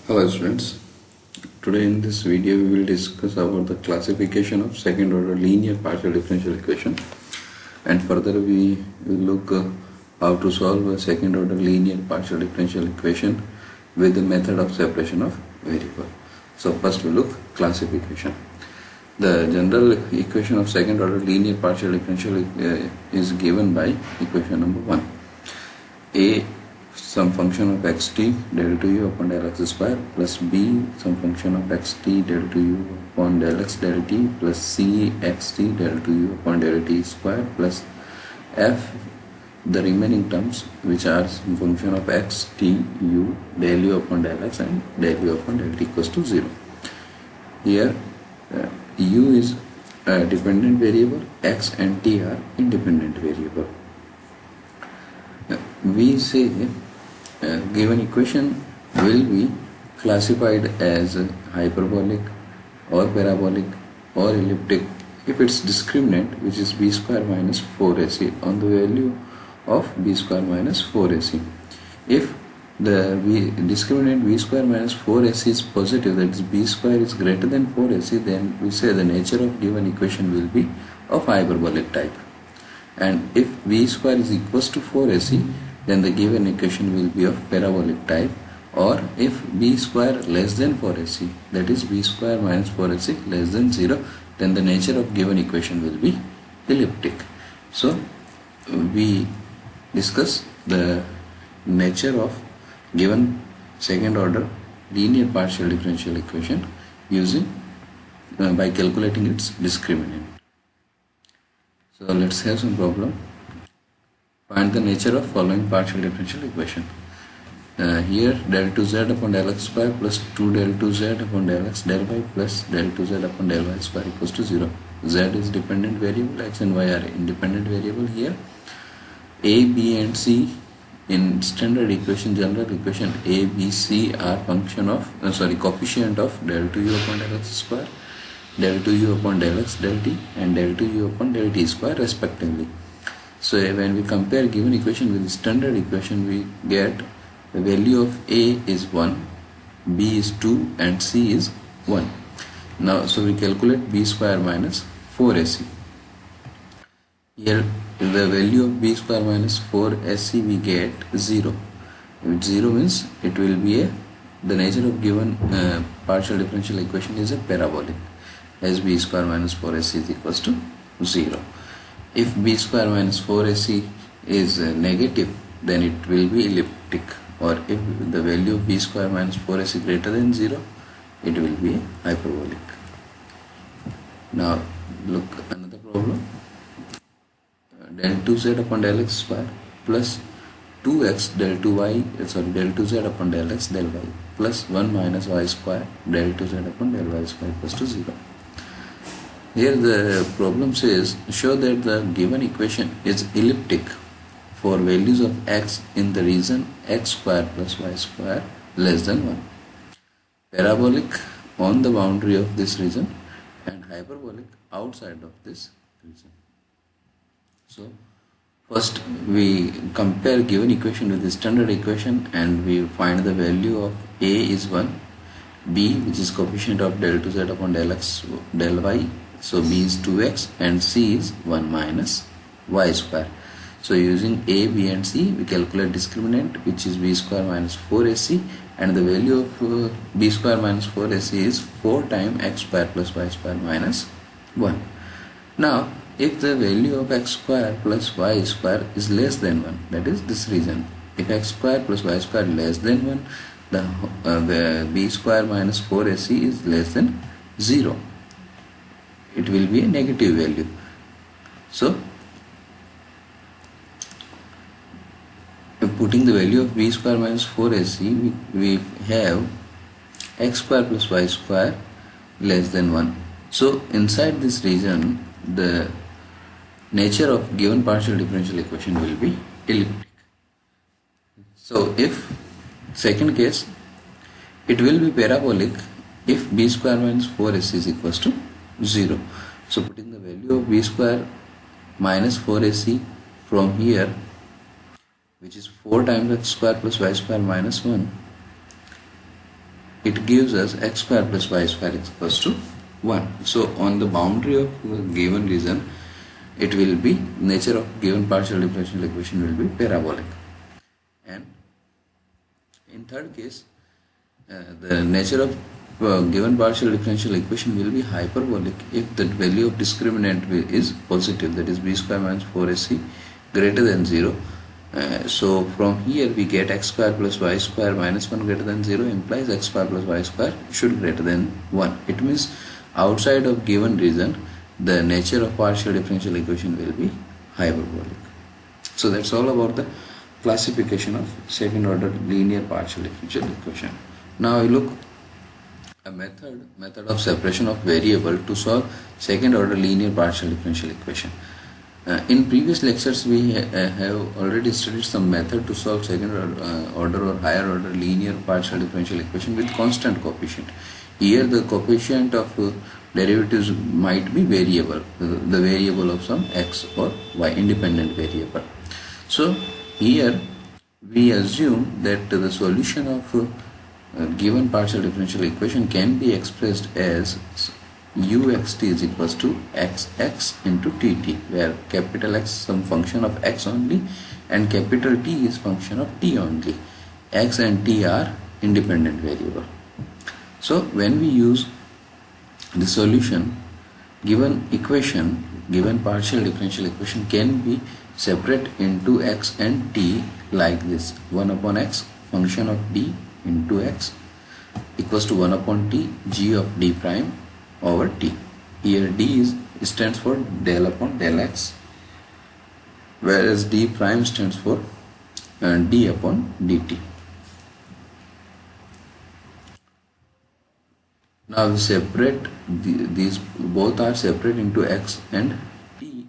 Hello students, today in this video we will discuss about the classification of second order linear partial differential equation, and further we will look how to solve a second order linear partial differential equation with the method of separation of variable. So first we look classification. The general equation of second order linear partial differential is given by equation number 1. A some function of xt del to u upon del x square plus b some function of xt del to u upon del x del t plus c xt del to u upon del t square plus f the remaining terms which are some function of x t u del u upon del x and del u upon del t equals to 0. Here u is a dependent variable, x and t are independent variable. We say given equation will be classified as hyperbolic or parabolic or elliptic if its discriminant, which is b square minus 4ac, on the value of b square minus 4ac. If the discriminant b square minus 4ac is positive, that is b square is greater than 4ac, then we say the nature of given equation will be of hyperbolic type. And if b square is equals to 4ac, then the given equation will be of parabolic type. Or if b square less than 4ac, that is b square minus 4ac less than 0, then the nature of given equation will be elliptic. So we discuss the nature of given second order linear partial differential equation using by calculating its discriminant. So let's have some problem. Find the nature of following partial differential equation. Here del 2z upon del x square plus 2 del 2z upon del x del y plus del 2z upon del y square equals to 0. Z is dependent variable, x and y are independent variable. Here a, b and c in standard equation, general equation, a, b, c are function of coefficient of del 2u upon del x square, del 2u upon del x del t and del 2u upon del t square respectively. So when we compare given equation with the standard equation, we get the value of a is 1, b is 2 and c is 1. Now so we calculate b square minus 4ac. Here the value of b square minus 4ac we get 0. If 0 means it will be the nature of given partial differential equation is a parabolic, as b square minus 4ac is equals to 0. If b square minus 4ac is negative, then it will be elliptic, or if the value of b square minus 4ac greater than 0, it will be hyperbolic. Now look another problem. Del 2z upon del x square plus 2x del 2z upon del x del y plus 1 minus y square del 2z upon del y square equals to 0. Here the problem says show that the given equation is elliptic for values of x in the region x square plus y square less than 1, parabolic on the boundary of this region and hyperbolic outside of this region. So first we compare given equation with the standard equation and we find the value of a is 1, b which is coefficient of del 2z upon del x del y, so b is 2x and c is 1 minus y square. So using a, b and c we calculate discriminant, which is b square minus 4ac, and the value of b square minus 4ac is 4 times x square plus y square minus 1. Now if the value of x square plus y square is less than 1, that is this region, if x square plus y square less than 1, the b square minus 4ac is less than 0. It will be a negative value. So putting the value of b square minus 4ac, we have x square plus y square less than 1. So inside this region the nature of given partial differential equation will be elliptic. So if second case, it will be parabolic if b square minus 4ac is equals to 0. So putting the value of b square minus 4ac from here, which is 4 times x square plus y square minus 1, it gives us x square plus y square is equals to 1. So on the boundary of the given region, it will be nature of given partial differential equation will be parabolic, and in third case the nature of given partial differential equation will be hyperbolic if the value of discriminant is positive, that is b square minus 4ac greater than 0. So from here we get x square plus y square minus 1 greater than 0 implies x square plus y square should greater than 1. It means outside of given region the nature of partial differential equation will be hyperbolic. So that's all about the classification of second order linear partial differential equation. Now we look a method of separation of variable to solve second order linear partial differential equation. In previous lectures we have already studied some method to solve second order or higher order linear partial differential equation with constant coefficient. Here the coefficient of derivatives might be variable, the variable of some x or y, independent variable. So here we assume that the solution of given partial differential equation can be expressed as uxt is equals to xx into tt, where capital X is some function of x only and capital T is function of t only. X and t are independent variable. So when we use the solution, given equation, given partial differential equation can be separate into x and t like this: 1 upon x function of d into x equals to 1 upon t g of d prime over t. Here d stands for del upon del x, whereas d prime stands for d upon dt. Now we separate these both are separate into x and t,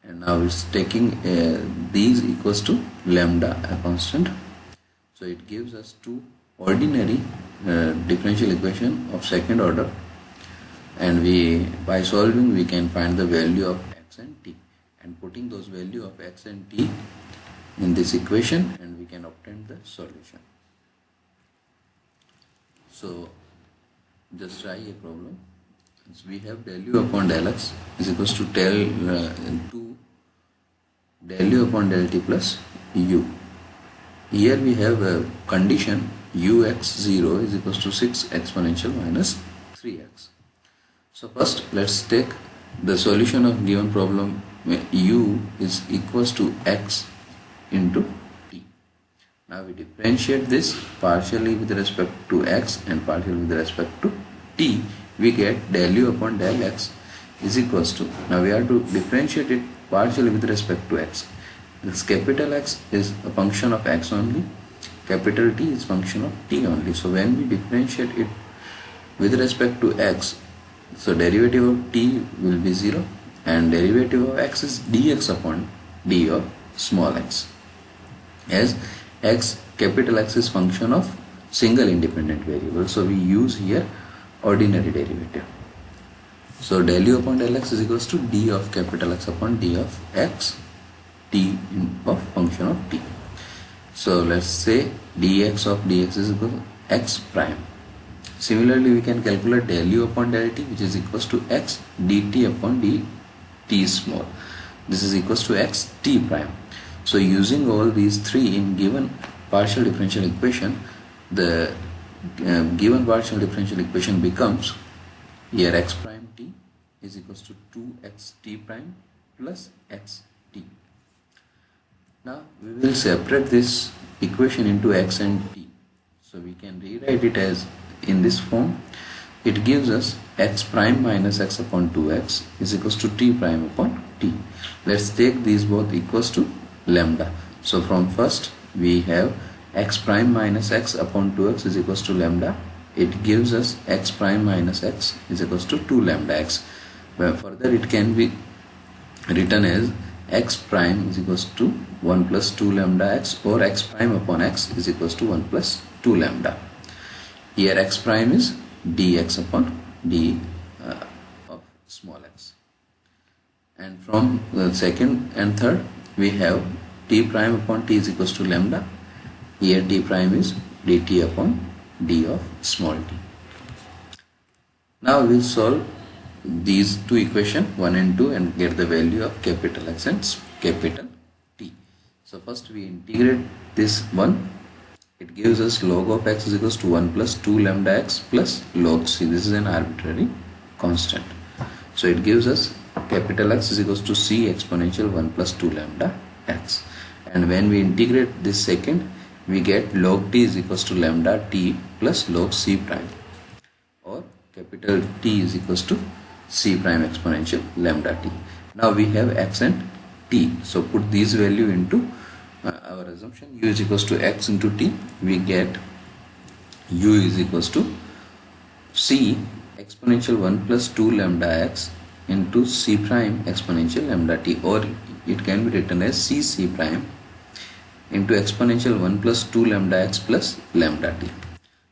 and now it's taking these equals to lambda, a constant. So it gives us two ordinary differential equation of second order, and by solving we can find the value of x and t, and putting those value of x and t in this equation, and we can obtain the solution. So just try a problem. So we have del u upon del x is equals to del u upon del t plus u. Here we have a condition ux0 is equals to 6 exponential minus 3x. So first let's take the solution of given problem where u is equals to x into t. Now we differentiate this partially with respect to x and partially with respect to t. We get del u upon del x is equals to, now we have to differentiate it partially with respect to x. This capital X is a function of x only, capital T is function of t only. So when we differentiate it with respect to x, so derivative of t will be 0 and derivative of x is dx upon d of small x, as x, capital X is function of single independent variable. So we use here ordinary derivative. So del u upon del x is equals to d of capital X upon d of x, t of function of t. So let's say dx of dx is equal to x prime. Similarly we can calculate del u upon del t, which is equals to x dt upon dt small. This is equals to x t prime. So using all these three in given partial differential equation, the given partial differential equation becomes here x prime t is equals to 2x t prime plus x t. Now we will separate this equation into x and t. So we can rewrite it as in this form. It gives us x prime minus x upon 2x is equals to t prime upon t. Let's take these both equals to lambda. So from first we have x prime minus x upon 2x is equals to lambda. It gives us x prime minus x is equals to 2 lambda x. But further it can be written as x prime is equals to 1 plus 2 lambda x, or x prime upon x is equals to 1 plus 2 lambda. Here x prime is dx upon d of small x. And from the second and third we have t prime upon t is equals to lambda. Here t prime is dt upon d of small t. Now we'll solve these two equations 1 and 2 and get the value of capital X and capital T. So first we integrate this one. It gives us log of x is equals to 1 plus 2 lambda x plus log c. This is an arbitrary constant. So it gives us capital X is equals to c exponential 1 plus 2 lambda x. And when we integrate this second, we get log t is equals to lambda t plus log c prime, or capital T is equals to c prime exponential lambda t. Now we have x and t. So put these value into our assumption u is equals to x into t. We get u is equals to c exponential 1 plus 2 lambda x into c prime exponential lambda t, or it can be written as c prime into exponential 1 plus 2 lambda x plus lambda t.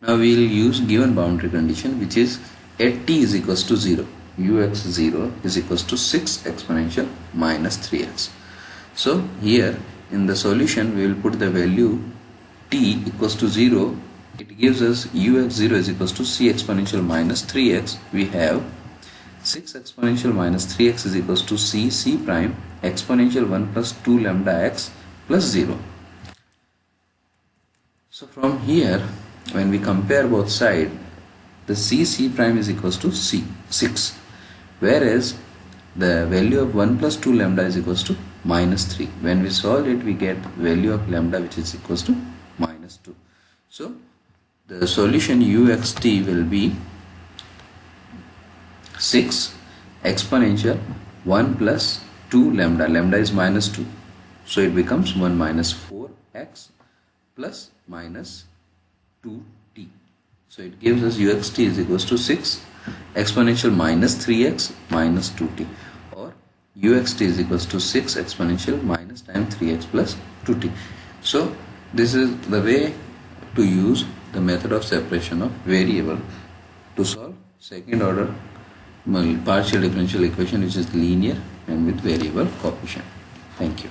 Now we will use given boundary condition, which is at t is equals to 0, ux0 is equals to 6 exponential minus 3x. So here in the solution we will put the value t equals to 0. It gives us ux0 is equals to c exponential minus 3x. We have 6 exponential minus 3x is equals to c prime exponential 1 plus 2 lambda x plus 0. So from here, when we compare both sides, the c prime is equals to 6, whereas the value of 1 plus 2 lambda is equals to minus 3. When we solve it, we get value of lambda which is equals to minus 2. So the solution uxt will be 6 exponential 1 plus 2 lambda. Lambda is minus 2, so it becomes 1 minus 4x plus minus 2t. So it gives us uxt is equals to 6 exponential minus 3x minus 2t, or uxt is equals to 6 exponential minus times 3x plus 2t. So this is the way to use the method of separation of variable to solve second order partial differential equation which is linear and with variable coefficient. Thank you.